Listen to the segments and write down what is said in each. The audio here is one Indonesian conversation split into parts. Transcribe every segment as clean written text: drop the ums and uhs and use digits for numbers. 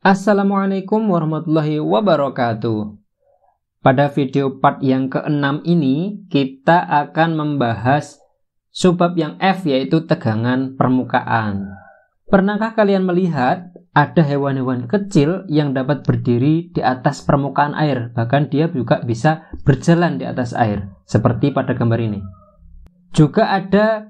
Assalamualaikum warahmatullahi wabarakatuh. Pada video part yang ke-6 ini, kita akan membahas subbab yang F, yaitu tegangan permukaan. Pernahkah kalian melihat ada hewan-hewan kecil yang dapat berdiri di atas permukaan air? Bahkan dia juga bisa berjalan di atas air, seperti pada gambar ini. Juga ada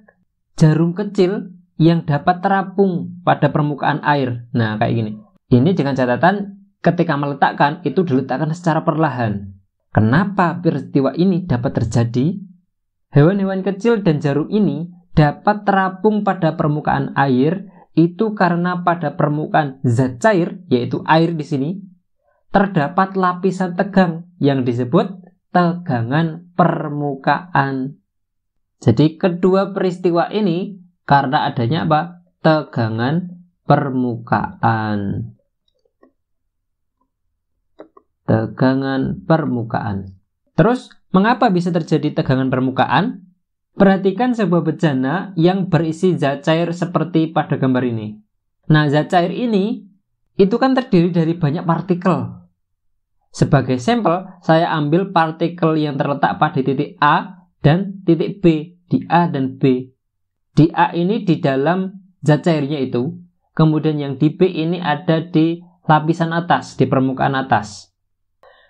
jarum kecil yang dapat terapung pada permukaan air. Nah, kayak gini. Ini dengan catatan ketika meletakkan itu diletakkan secara perlahan. Kenapa peristiwa ini dapat terjadi? Hewan-hewan kecil dan jarum ini dapat terapung pada permukaan air itu karena pada permukaan zat cair, yaitu air di sini, terdapat lapisan tegang yang disebut tegangan permukaan. Jadi kedua peristiwa ini karena adanya apa? Tegangan permukaan. Tegangan permukaan. Terus, mengapa bisa terjadi tegangan permukaan? Perhatikan sebuah bejana yang berisi zat cair seperti pada gambar ini. Nah, zat cair ini itu kan terdiri dari banyak partikel. Sebagai sampel, saya ambil partikel yang terletak pada titik A dan titik B, di A dan B. Di A ini di dalam zat cairnya itu, kemudian yang di B ini ada di lapisan atas, di permukaan atas.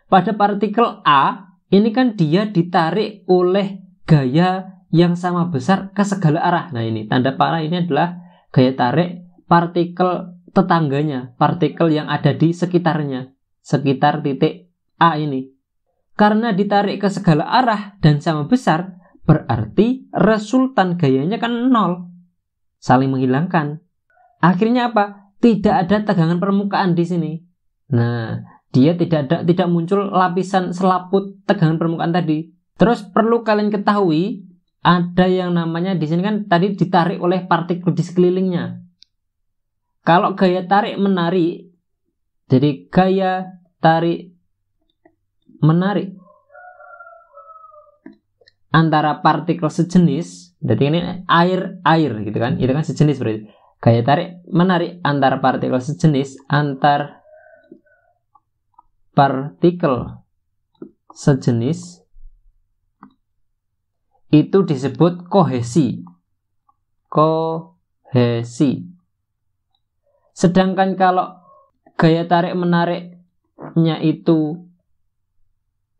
Pada partikel A, ini kan dia ditarik oleh gaya yang sama besar ke segala arah. Nah ini, tanda panah ini adalah gaya tarik partikel tetangganya, partikel yang ada di sekitarnya, sekitar titik A ini. Karena ditarik ke segala arah dan sama besar, berarti resultan gayanya kan 0. Saling menghilangkan. Akhirnya apa? Tidak ada tegangan permukaan di sini. Nah, dia tidak muncul lapisan selaput tegangan permukaan tadi. Terus perlu kalian ketahui, ada yang namanya di sini kan tadi ditarik oleh partikel di sekelilingnya. Kalau gaya tarik menarik, jadi gaya tarik menarik antara partikel sejenis, jadi ini air gitu kan, itu kan sejenis berarti. Gaya tarik menarik antara partikel sejenis itu disebut kohesi. Sedangkan kalau gaya tarik menariknya itu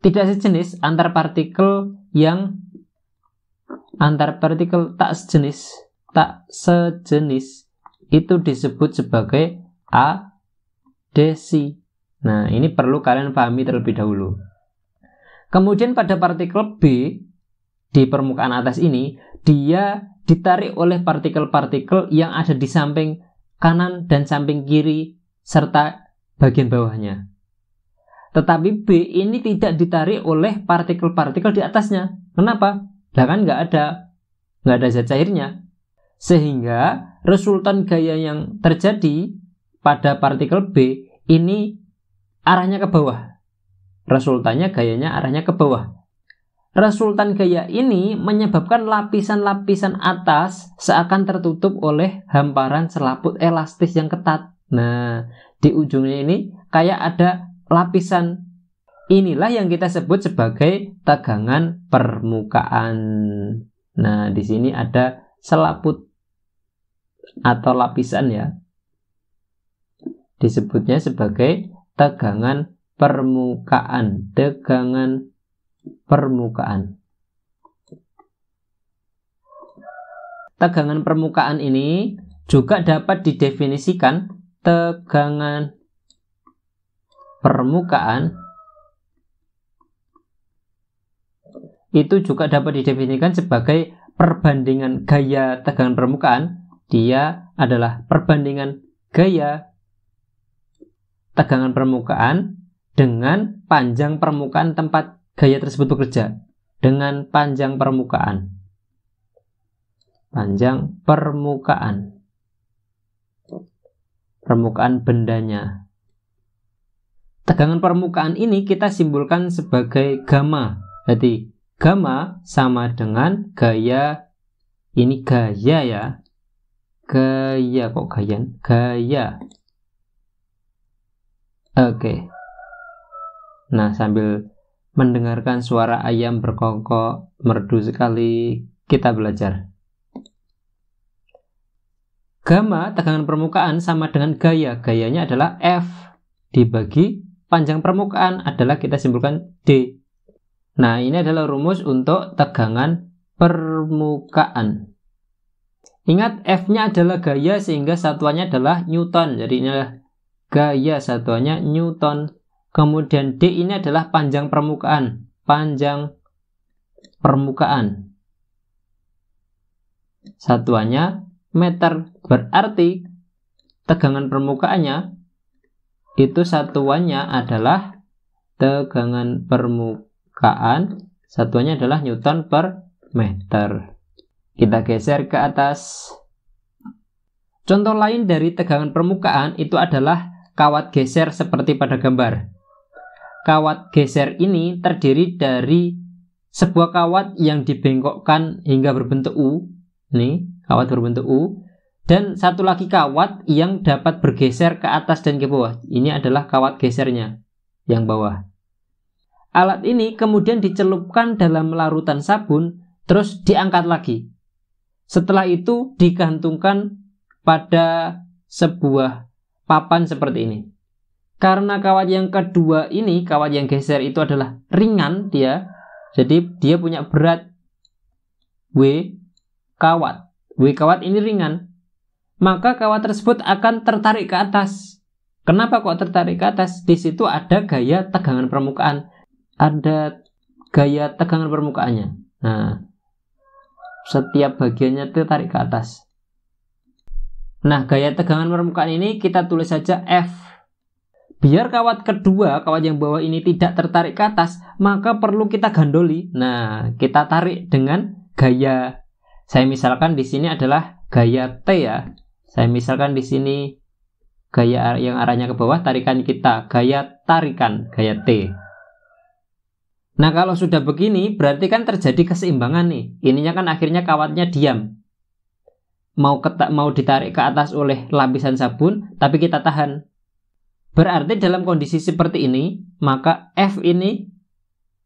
tidak sejenis, antar partikel tak sejenis itu disebut sebagai adesi. Nah, ini perlu kalian pahami terlebih dahulu. Kemudian pada partikel B di permukaan atas ini, dia ditarik oleh partikel-partikel yang ada di samping kanan dan samping kiri serta bagian bawahnya. Tetapi B ini tidak ditarik oleh partikel-partikel di atasnya. Kenapa? Lah kan nggak ada zat cairnya. Sehingga resultan gaya yang terjadi pada partikel B ini arahnya ke bawah. Resultannya gayanya arahnya ke bawah. Resultan gaya ini menyebabkan lapisan-lapisan atas seakan tertutup oleh hamparan selaput elastis yang ketat. Nah, di ujungnya ini kayak ada lapisan. Inilah yang kita sebut sebagai tegangan permukaan. Nah, di sini ada selaput atau lapisan ya. Disebutnya sebagai tegangan permukaan. Tegangan permukaan. Tegangan permukaan ini juga dapat didefinisikan tegangan permukaan itu juga dapat didefinisikan sebagai perbandingan gaya tegangan permukaan. Dia adalah perbandingan gaya tegangan permukaan dengan panjang permukaan tempat gaya tersebut bekerja. Dengan panjang permukaan. Panjang permukaan. Permukaan bendanya. Tegangan permukaan ini kita simbolkan sebagai gamma. Jadi gamma sama dengan gaya. Ini gaya ya. Gaya. Oke. Nah, sambil mendengarkan suara ayam berkokok merdu sekali, kita belajar. Gamma tegangan permukaan sama dengan gaya. Gayanya adalah F dibagi panjang permukaan adalah kita simpulkan D. Nah, ini adalah rumus untuk tegangan permukaan. Ingat, F-nya adalah gaya sehingga satuannya adalah Newton. Jadi ini adalah gaya, satuannya Newton. Kemudian D ini adalah panjang permukaan. Panjang permukaan. Satuannya meter. Berarti tegangan permukaannya itu satuannya adalah tegangan permukaan. Satuannya adalah Newton per meter. Kita geser ke atas. Contoh lain dari tegangan permukaan itu adalah kawat geser seperti pada gambar. Kawat geser ini terdiri dari sebuah kawat yang dibengkokkan hingga berbentuk U. Nih, kawat berbentuk U. Dan satu lagi kawat yang dapat bergeser ke atas dan ke bawah. Ini adalah kawat gesernya, yang bawah. Alat ini kemudian dicelupkan dalam larutan sabun, terus diangkat lagi. Setelah itu digantungkan pada sebuah papan seperti ini. Karena kawat yang kedua ini, kawat yang geser itu adalah ringan dia, jadi dia punya berat W kawat. W kawat ini ringan. Maka kawat tersebut akan tertarik ke atas. Kenapa kok tertarik ke atas? Di situ ada gaya tegangan permukaan. Ada gaya tegangan permukaannya. Nah, setiap bagiannya tertarik ke atas. Nah, gaya tegangan permukaan ini kita tulis saja F. Biar kawat kedua, kawat yang bawah ini tidak tertarik ke atas, maka perlu kita gandoli. Nah, kita tarik dengan gaya. Saya misalkan di sini adalah gaya T ya. Saya misalkan di sini gaya yang arahnya ke bawah, tarikan kita gaya tarikan, gaya T. Nah, kalau sudah begini berarti kan terjadi keseimbangan nih. Ininya kan akhirnya kawatnya diam. Mau ditarik ke atas oleh lapisan sabun, tapi kita tahan. Berarti dalam kondisi seperti ini, maka F ini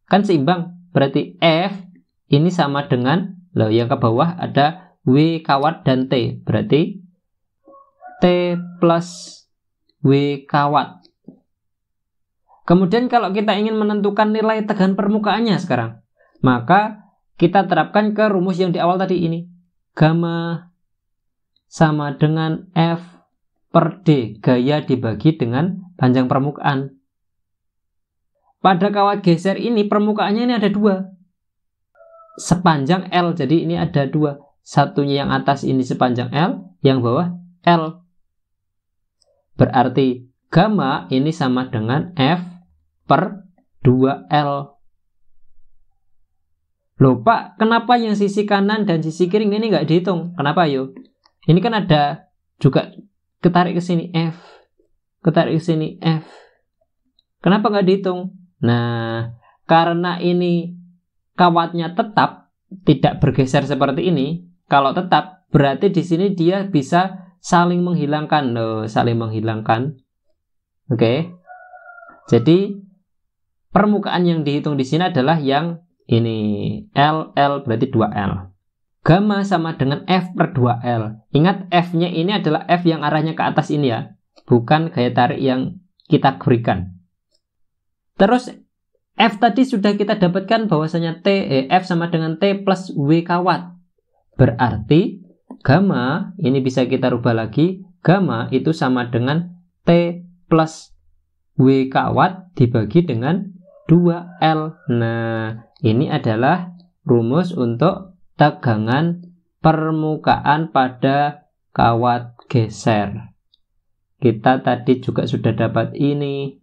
kan seimbang. Berarti F ini sama dengan, yang ke bawah ada W kawat dan T. Berarti T plus W kawat. Kemudian kalau kita ingin menentukan nilai tegangan permukaannya sekarang, maka kita terapkan ke rumus yang di awal tadi ini. Gamma sama dengan F per D, gaya dibagi dengan panjang permukaan. Pada kawat geser ini permukaannya ini ada dua, sepanjang L. Jadi ini ada dua, satunya yang atas ini sepanjang L, yang bawah L. Berarti gamma ini sama dengan F per 2L. Loh Pak, kenapa yang sisi kanan dan sisi kiri ini nggak dihitung? Kenapa yo? Ini kan ada juga ketarik ke sini F, ketarik ke sini F. Kenapa nggak dihitung? Nah, karena ini kawatnya tetap, tidak bergeser seperti ini. Kalau tetap, berarti di sini dia bisa saling menghilangkan. Loh, saling menghilangkan. Oke. Jadi permukaan yang dihitung di sini adalah yang ini, L berarti 2L. Gamma sama dengan F per 2L. Ingat F-nya ini adalah F yang arahnya ke atas ini ya, bukan gaya tarik yang kita berikan. Terus F tadi sudah kita dapatkan bahwasanya F sama dengan T plus W kawat. Berarti gamma ini bisa kita rubah lagi. Gamma itu sama dengan T plus W kawat dibagi dengan 2L. Nah, ini adalah rumus untuk tegangan permukaan pada kawat geser. Kita tadi juga sudah dapat ini.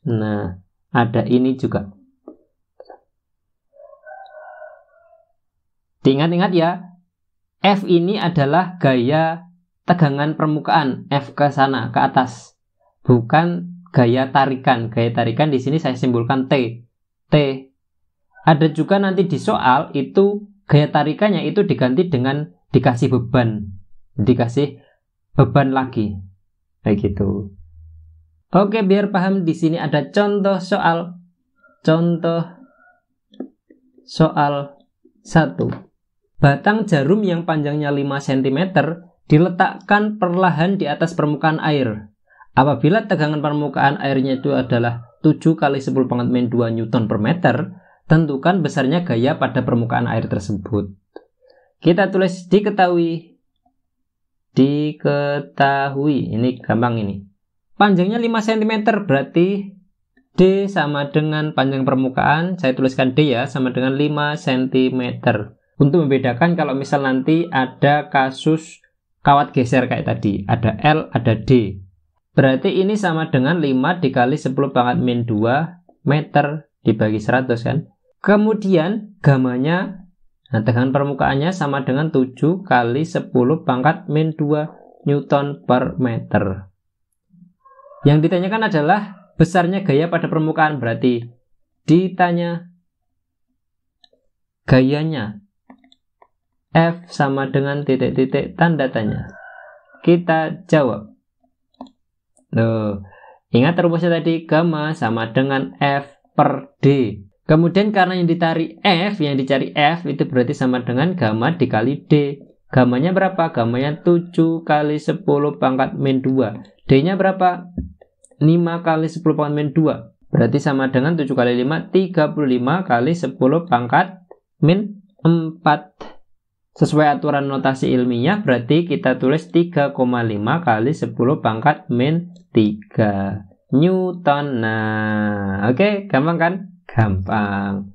Nah, ada ini juga. Diingat-ingat ya, F ini adalah gaya tegangan permukaan, F ke sana, ke atas. Bukan gaya tarikan. Gaya tarikan di sini saya simbolkan T. T. Ada juga nanti di soal itu gaya tarikannya itu diganti dengan dikasih beban. Dikasih beban lagi. Kayak gitu. Oke, biar paham di sini ada contoh soal. Contoh soal 1. Batang jarum yang panjangnya 5 cm diletakkan perlahan di atas permukaan air. Apabila tegangan permukaan airnya itu adalah 7 kali 10⁻²2 Newton per meter, tentukan besarnya gaya pada permukaan air tersebut. Kita tulis diketahui. Ini gampang ini. Panjangnya 5 cm berarti D sama dengan panjang permukaan. Saya tuliskan D ya, sama dengan 5 cm. Untuk membedakan kalau misal nanti ada kasus kawat geser kayak tadi, ada L, ada D. Berarti ini sama dengan 5 dikali 10⁻²2 meter dibagi 100 kan. Kemudian gamanya, tegangan permukaannya sama dengan 7 kali 10⁻²2 Newton per meter. Yang ditanyakan adalah besarnya gaya pada permukaan. Berarti ditanya gayanya F sama dengan titik-titik tanda tanya. Kita jawab. Ingat rumusnya tadi, gamma sama dengan F per D. Kemudian karena yang dicari F itu berarti sama dengan gamma dikali D. Gammanya berapa? Gammanya 7 kali 10⁻²2. D-nya berapa? 5 kali 10⁻²2. Berarti sama dengan 7 kali 5, 35 kali 10⁻⁴. Sesuai aturan notasi ilmiah, berarti kita tulis 3,5 kali 10⁻3 Newton. Nah, oke, gampang kan? Gampang.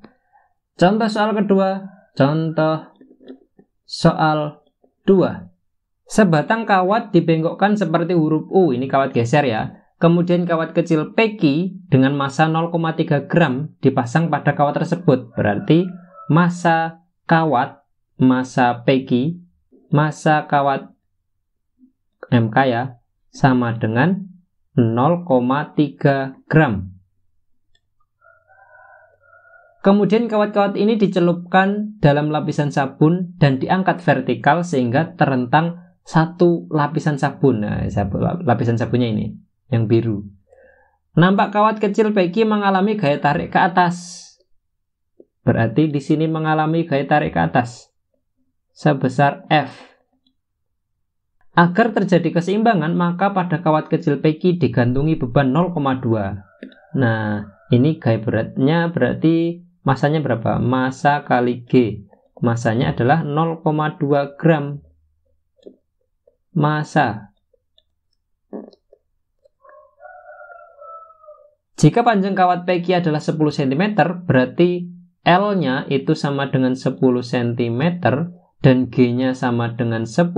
Contoh soal kedua. Contoh soal 2. Sebatang kawat dibengkokkan seperti huruf U. Ini kawat geser ya. Kemudian kawat kecil PQ dengan massa 0,3 gram dipasang pada kawat tersebut. Berarti massa kawat, massa PQ, massa kawat MK ya, sama dengan 0,3 gram. Kemudian kawat-kawat ini dicelupkan dalam lapisan sabun dan diangkat vertikal sehingga terentang satu lapisan sabun. Nah, lapisan sabunnya ini yang biru. Nampak kawat kecil PQ mengalami gaya tarik ke atas. Berarti di sini mengalami gaya tarik ke atas sebesar F. Agar terjadi keseimbangan, maka pada kawat kecil PQ digantungi beban 0,2. Nah, ini gaya beratnya berarti masanya berapa? Massa kali G. Masanya adalah 0,2 gram. Massa. Jika panjang kawat PQ adalah 10 cm, berarti L-nya itu sama dengan 10 cm dan G-nya sama dengan 10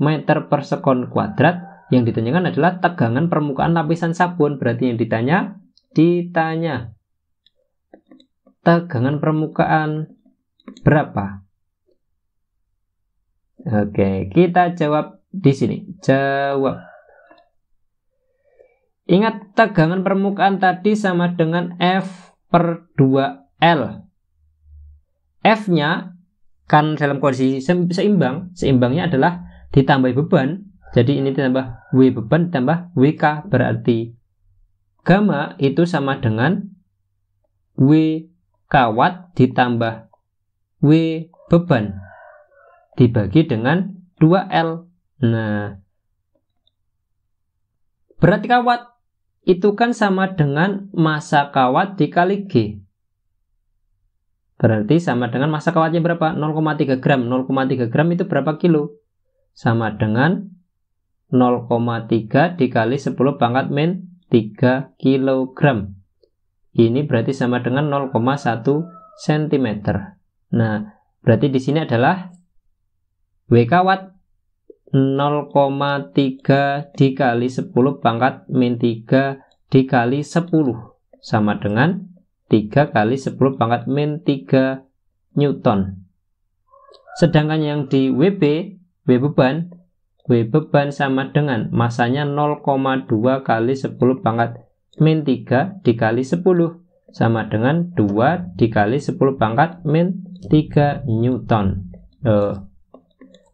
meter per sekon kuadrat. Yang ditanyakan adalah tegangan permukaan lapisan sabun. Berarti yang ditanya tegangan permukaan berapa? Oke, kita jawab di sini. Jawab. Ingat, tegangan permukaan tadi sama dengan F per 2L. F-nya kan dalam kondisi seimbang. Seimbangnya adalah ditambah beban. Jadi ini ditambah W beban ditambah WK. Berarti gamma itu sama dengan W kawat ditambah W beban dibagi dengan 2L. Nah, berat kawat itu kan sama dengan massa kawat dikali G. Berarti sama dengan massa kawatnya berapa? 0,3 gram. 0,3 gram itu berapa kilo? Sama dengan 0,3 dikali 10⁻³ kilogram. Ini berarti sama dengan 0,1 cm. Nah, berarti di sini adalah W kawat 0,3 dikali 10⁻³ dikali 10 sama dengan 3 kali 10⁻³ Newton. Sedangkan yang di WB, W beban sama dengan masanya 0,2 kali 10⁻³ dikali 10 sama dengan 2 dikali 10⁻³ Newton.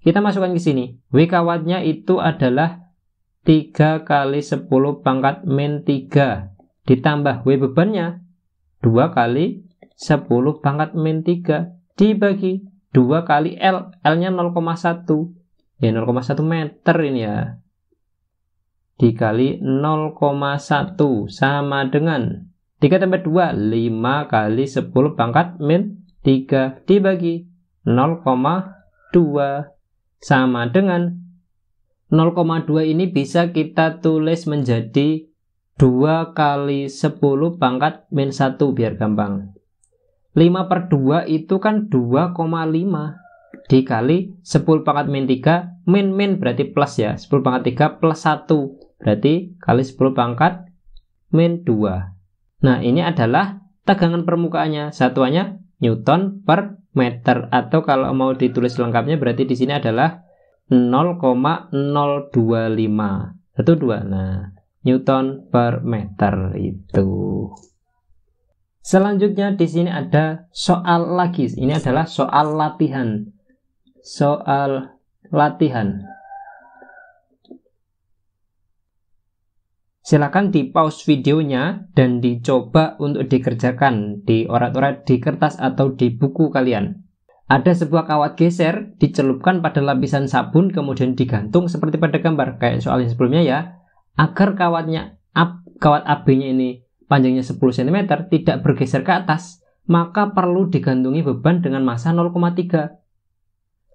Kita masukkan ke sini. W kawatnya itu adalah 3 kali 10 pangkat min 3 ditambah W bebannya 2 kali 10 pangkat min 3 dibagi 2 kali L. L-nya 0,1. Ya 0,1 meter ini ya. Dikali 0,1 sama dengan 3 tambah 2, 5 kali 10 pangkat min 3 dibagi 0,2 sama dengan 0,2 ini bisa kita tulis menjadi 2 kali 10 pangkat min 1 biar gampang. 5/2 itu kan 2,5 dikali 10 pangkat min 3, min berarti plus ya, 10 pangkat 3 plus 1 berarti kali 10 pangkat min 2. Nah ini adalah tegangan permukaannya, satuannya Newton per meter, atau kalau mau ditulis lengkapnya berarti di sini adalah 0,025 Nah, Newton per meter itu. Selanjutnya di sini ada soal lagi. Ini adalah soal latihan. Soal latihan. Silakan di pause videonya dan dicoba untuk dikerjakan di orat-orat di kertas atau di buku kalian. Ada sebuah kawat geser dicelupkan pada lapisan sabun kemudian digantung seperti pada gambar kayak soal yang sebelumnya ya. Agar kawat AB-nya ini panjangnya 10 cm tidak bergeser ke atas, maka perlu digantungi beban dengan massa 0,3.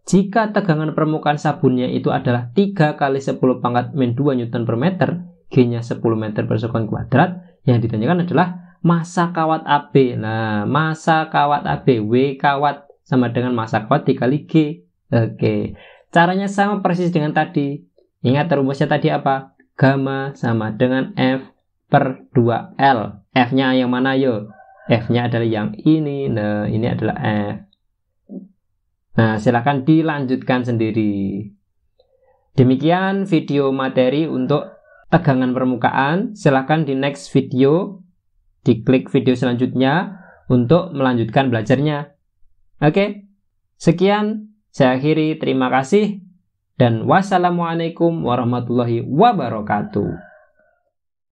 Jika tegangan permukaan sabunnya itu adalah 3 kali 10 pangkat min 2 Newton per meter, G-nya 10 meter per sekon kuadrat, yang ditanyakan adalah massa kawat AB. Nah, massa kawat AB, W kawat sama dengan massa kawat dikali G. Oke, caranya sama persis dengan tadi. Ingat rumusnya tadi apa? Gamma sama dengan F per 2L. F-nya yang mana yo? F-nya adalah yang ini. Nah, ini adalah F. Nah, silakan dilanjutkan sendiri. Demikian video materi untuk tegangan permukaan. Silakan di next video, diklik video selanjutnya untuk melanjutkan belajarnya. Oke, sekian, saya akhiri, terima kasih, dan wassalamualaikum warahmatullahi wabarakatuh.